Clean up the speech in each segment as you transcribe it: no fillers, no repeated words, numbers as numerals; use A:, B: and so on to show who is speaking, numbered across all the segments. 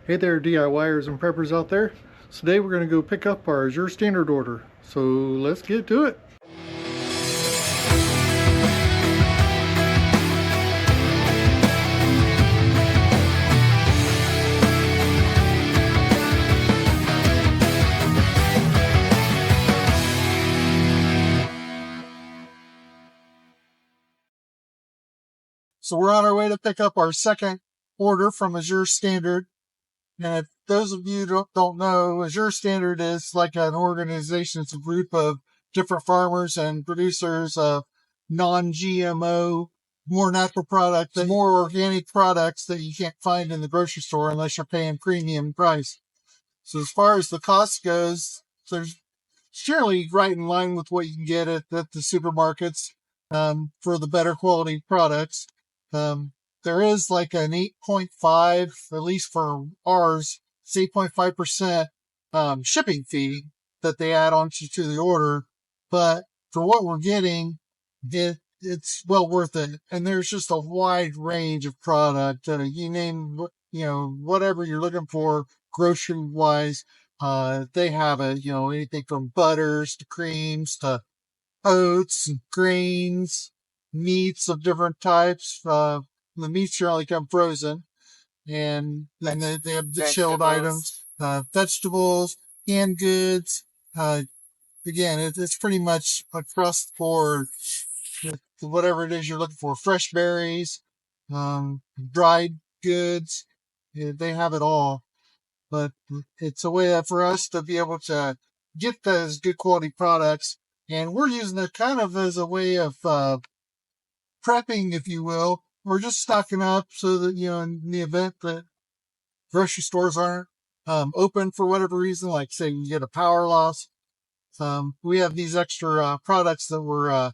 A: Hey there DIYers and preppers out there. Today we're going to go pick up our Azure Standard order. So let's get to it. So we're on our way to pick up our second order from Azure Standard. And if those of you don't know, Azure Standard is like an organization. It's a group of different farmers and producers of non-GMO, more natural products, and more organic products that you can't find in the grocery store unless you're paying premium price. So as far as the cost goes, there's generally right in line with what you can get at the supermarkets for the better quality products. There is like an 8.5, at least for ours, it's 8.5% shipping fee that they add on to the order. But for what we're getting, it's well worth it. And there's just a wide range of product. You name, whatever you're looking for grocery wise. They have anything from butters to creams to oats and grains, meats of different types. The meats generally come frozen, and then they have the chilled items, vegetables, canned goods. Again, it's pretty much across the board. Whatever it is you're looking for, fresh berries, dried goods, they have it all. But it's a way for us to be able to get those good quality products. And we're using it kind of as a way of prepping, if you will. We're just stocking up so that, in the event that grocery stores aren't open for whatever reason, like say you get a power loss, we have these extra products that we're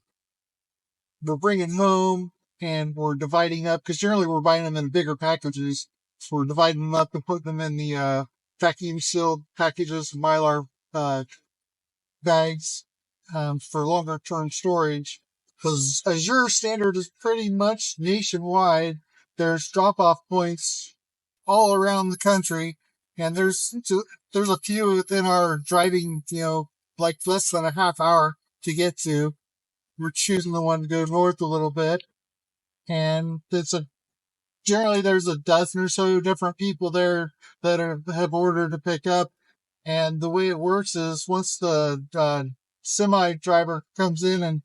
A: bringing home and we're dividing up, because generally we're buying them in bigger packages. So we're dividing them up and putting them in the vacuum sealed packages, Mylar bags for longer term storage. Because Azure Standard is pretty much nationwide. There's drop off points all around the country, and there's a few within our driving, like less than a half hour to get to. We're choosing the one to go north a little bit, and generally there's a dozen or so different people there that have ordered to pick up. And the way it works is once the semi driver comes in and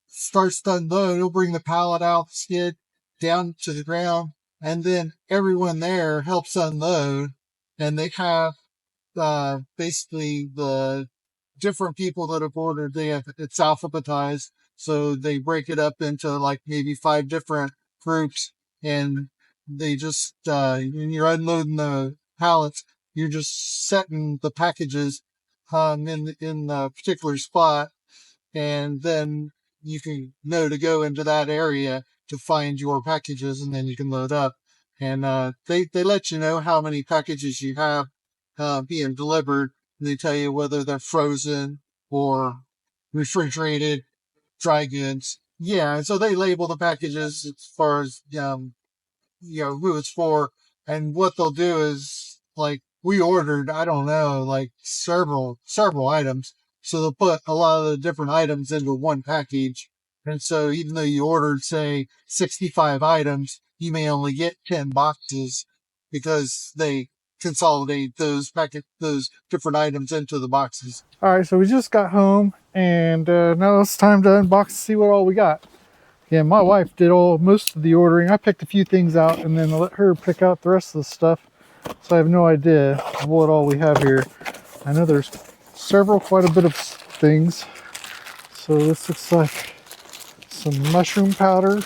A: starts to unload, he'll bring the pallet out, skid down to the ground, and then everyone there helps unload. And they have basically the different people that have ordered. It's alphabetized, so they break it up into like maybe 5 different groups, and they just when you're unloading the pallets, you're just setting the packages in the particular spot, and then you can know to go into that area to find your packages, and then you can load up. And they let you know how many packages you have being delivered. And they tell you whether they're frozen or refrigerated, dry goods. Yeah, so they label the packages as far as who it's for. And what they'll do is, like, we ordered, I don't know, like several items. So they'll put a lot of the different items into one package. And so even though you ordered, say, 65 items, you may only get 10 boxes because they consolidate those different items into the boxes. All right, so we just got home, and now it's time to unbox and see what all we got. Yeah, my wife did most of the ordering. I picked a few things out and then let her pick out the rest of the stuff. So I have no idea what all we have here. I know there's quite a bit of things. So this looks like some mushroom powder.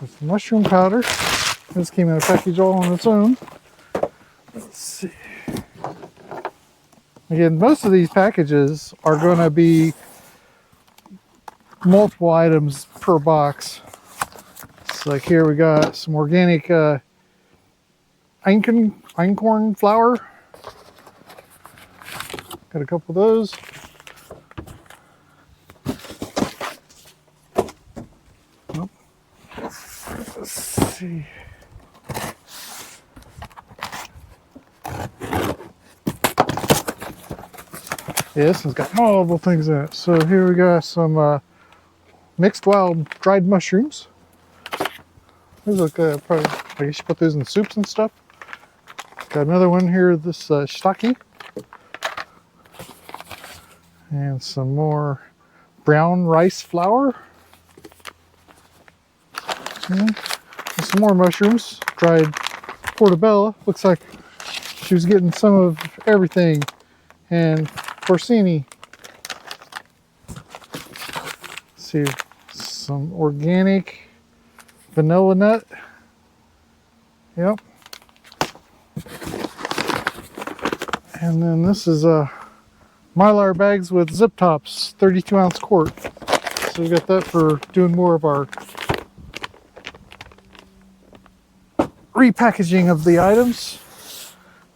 A: This mushroom powder. This came in a package all on its own. Let's see. Again, most of these packages are going to be multiple items per box. It's like here we got some organic einkorn flour. Got a couple of those. Let's see.
B: Yeah, this one's got multiple things in it. So here we got some mixed wild dried mushrooms. These look probably, I guess you put those in soups and stuff. Got another one here, this shiitake. And some more brown rice flour. And some more mushrooms, dried portobello. Looks like she was getting some of everything. And porcini. Let's see, some organic vanilla nut. Yep. And then this is Mylar bags with zip tops, 32-ounce quart. So we got that for doing more of our repackaging of the items.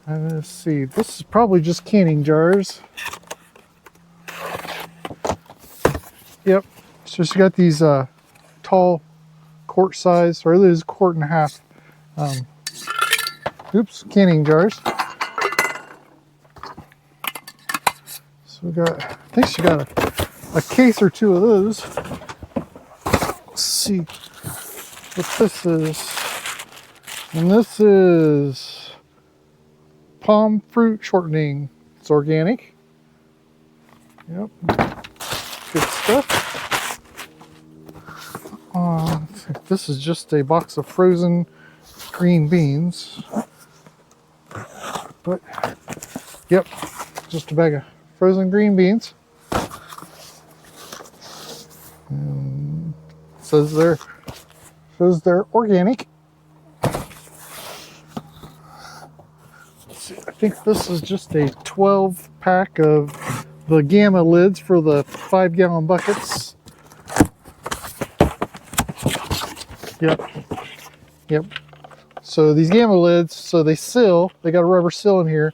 B: And let's see, this is probably just canning jars. Yep. So she got these tall quart size, or this is quart and a half. Canning jars. So we got, I think she got a case or two of those. Let's see what this is. And this is palm fruit shortening. It's organic. Yep. Good stuff. I think this is just a box of frozen green beans. But, yep, just a bag of frozen green beans. And says they're organic. I think this is just a 12 pack of the Gamma lids for the 5-gallon buckets. Yep. So these Gamma lids, so they seal, they got a rubber seal in here.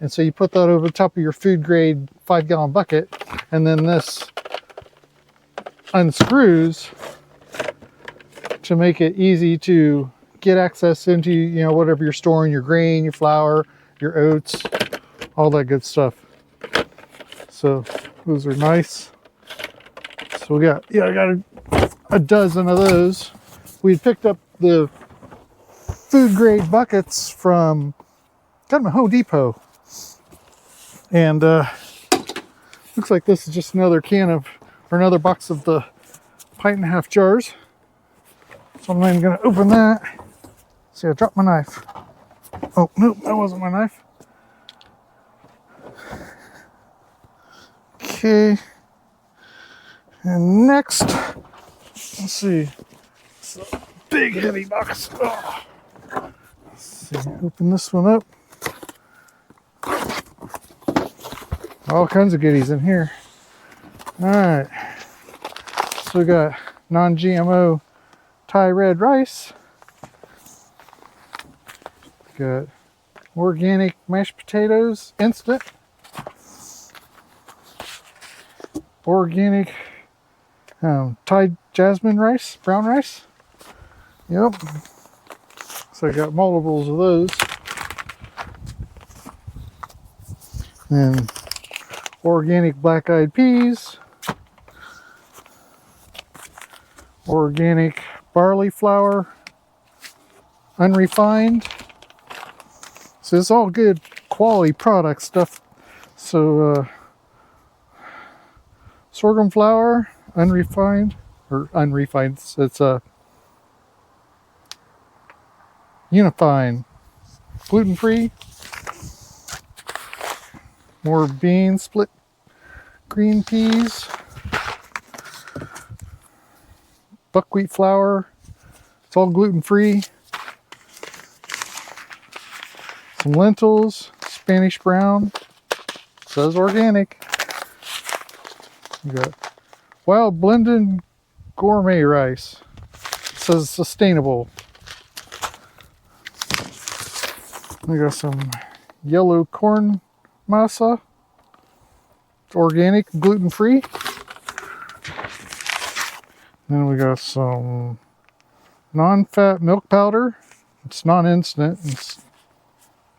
B: And so you put that over the top of your food grade 5-gallon bucket, and then this unscrews to make it easy to get access into, you know, whatever you're storing, your grain, your flour, your oats, all that good stuff. So those are nice. So we got, I got a dozen of those. We picked up the food grade buckets from, got them at Home Depot. And looks like this is just another can of, or another box of the 1.5 jars. So I'm not even gonna open that. See, I dropped my knife. Oh, nope, that wasn't my knife. Okay. And next, let's see. It's a big, heavy box. Oh. Let's see, open this one up. All kinds of goodies in here. All right. So we got non-GMO Thai red rice. Got organic mashed potatoes, instant. Organic Thai jasmine rice, brown rice. Yep. So I got multiples of those. And organic black-eyed peas. Organic barley flour, unrefined. So it's all good quality product stuff. So sorghum flour, unrefined, it's unified, gluten-free. More beans, split green peas, buckwheat flour, it's all gluten-free. Some lentils, Spanish brown, says organic. We got wild blended gourmet rice, says sustainable. We got some yellow corn masa, it's organic, gluten-free. Then we got some non-fat milk powder. It's non-instant, it's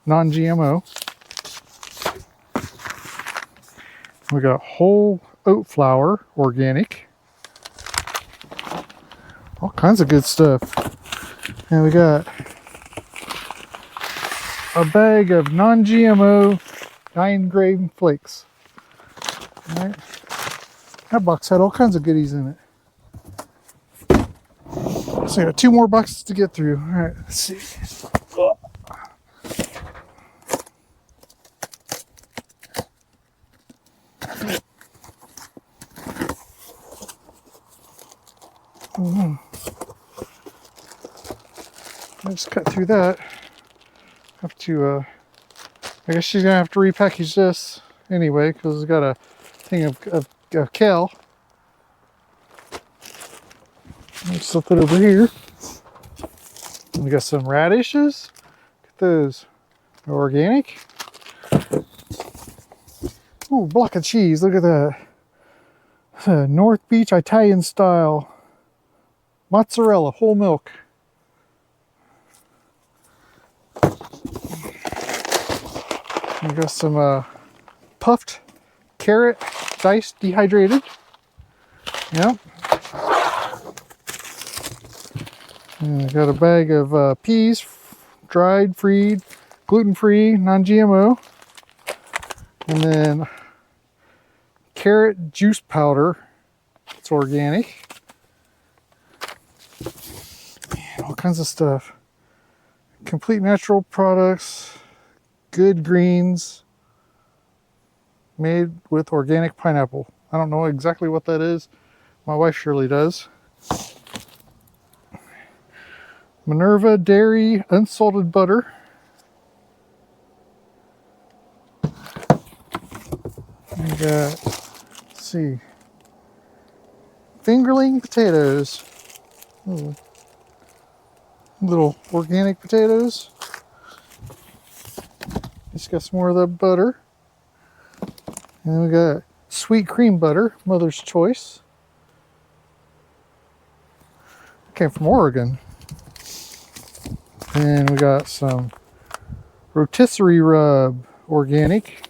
B: non-GMO. We got whole oat flour, organic. All kinds of good stuff. And we got a bag of non-GMO 9-grain flakes. All right. That box had all kinds of goodies in it. So I got 2 more boxes to get through. All right, let's see. I just cut through that. Have to, I guess she's gonna have to repackage this anyway because it's got a thing of kale. Let's slip it over here. We got some radishes. Look at those. They're organic. Oh, block of cheese. Look at that. North Beach Italian style mozzarella, whole milk. We got some puffed carrot, diced, dehydrated. Yep. And I got a bag of peas, dried, freed, gluten-free, non-GMO. And then carrot juice powder. It's organic. Man, all kinds of stuff. Complete natural products. Good greens. Made with organic pineapple. I don't know exactly what that is. My wife surely does. Minerva Dairy unsalted butter. We got, let's see, fingerling potatoes. Ooh. Little organic potatoes. Just got some more of that butter. And then we got sweet cream butter, Mother's Choice. Came from Oregon. And we got some rotisserie rub, organic.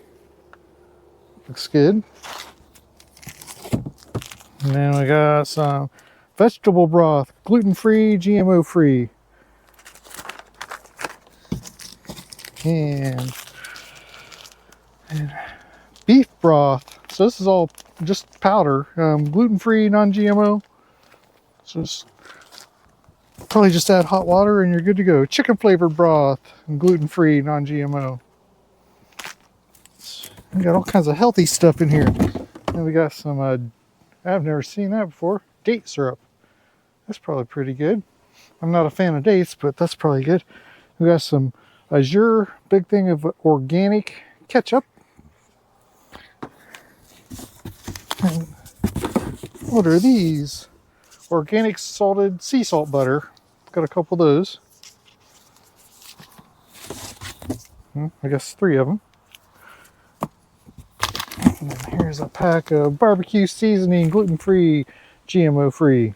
B: Looks good. And then we got some vegetable broth, gluten-free, GMO-free. And beef broth. So this is all just powder, gluten-free, non-GMO. So just probably just add hot water and you're good to go. Chicken flavored broth, gluten-free, non-GMO. We got all kinds of healthy stuff in here. And we got some, I've never seen that before, date syrup. That's probably pretty good. I'm not a fan of dates, but that's probably good. We got some Azure, big thing of organic ketchup. And what are these? Organic salted sea salt butter. Got a couple of those. I guess 3 of them. And then here's a pack of barbecue seasoning, gluten-free, GMO-free.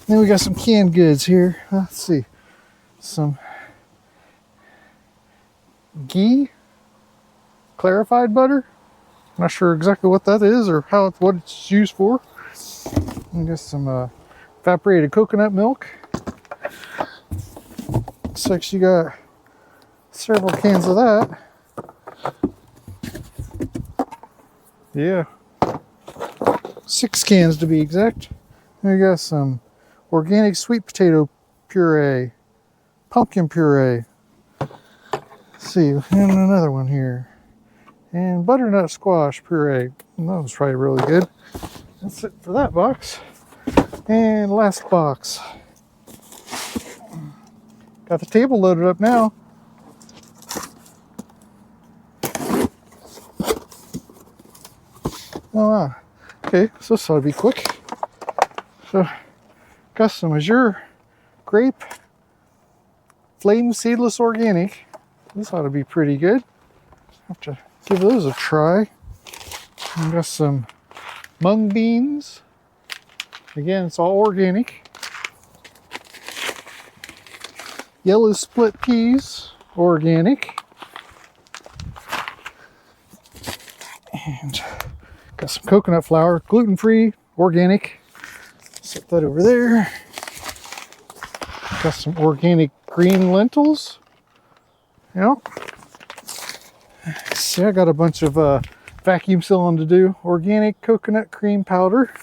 B: Then we got some canned goods here. Let's see. Some ghee, clarified butter. Not sure exactly what that is or what it's used for. We got some evaporated coconut milk. Looks like she got several cans of that. Yeah, 6 cans to be exact. And we got some organic sweet potato puree, pumpkin puree. Let's see, and another one here. And butternut squash puree. That was probably really good. That's it for that box. And last box. Got the table loaded up now. Oh, wow. Okay, so this ought to be quick. So, got some Azure grape flame seedless organic. This ought to be pretty good. Have to give those a try. And got some mung beans. Again, it's all organic. Yellow split peas, organic. And got some coconut flour, gluten-free, organic. Set that over there. Got some organic green lentils. Yeah. See, I got a bunch of vacuum sealing to do. Organic coconut cream powder.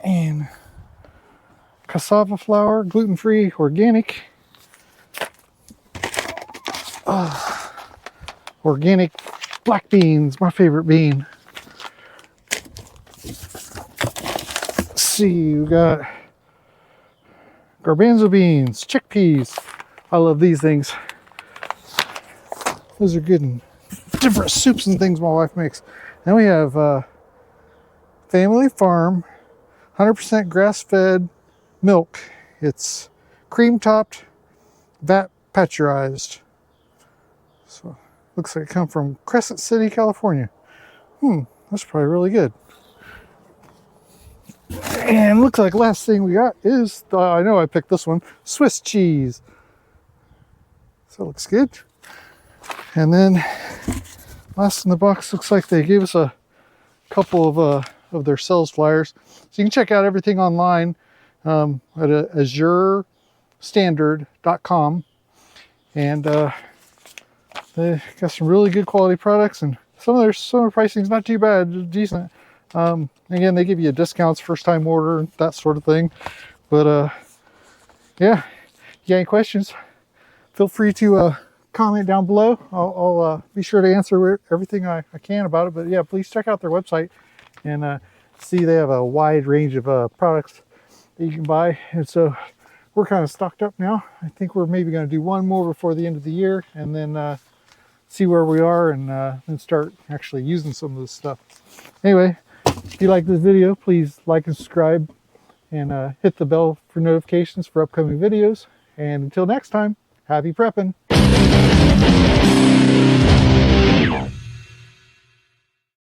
B: And cassava flour, gluten-free, organic. Organic black beans, my favorite bean. Let's see, we got garbanzo beans, chickpeas. I love these things. Those are good in different soups and things my wife makes. Then we have Family Farm 100% grass-fed milk. It's cream-topped, vat pasteurized. So looks like it come from Crescent City, California. That's probably really good. And looks like last thing we got is, I know I picked this one, Swiss cheese. So it looks good. And then last in the box, looks like they gave us a couple of their sales flyers. So you can check out everything online at azurestandard.com. And they got some really good quality products, and some of their pricing is not too bad, decent. Again, they give you discounts first time order, that sort of thing. But yeah, if you got any questions, feel free to comment down below. I'll be sure to answer everything I can about it. But yeah, please check out their website and see they have a wide range of products that you can buy. And so we're kind of stocked up now. I think we're maybe going to do one more before the end of the year, and then see where we are, and then start actually using some of this stuff. Anyway, if you like this video, please like and subscribe, and hit the bell for notifications for upcoming videos. And until next time, happy prepping.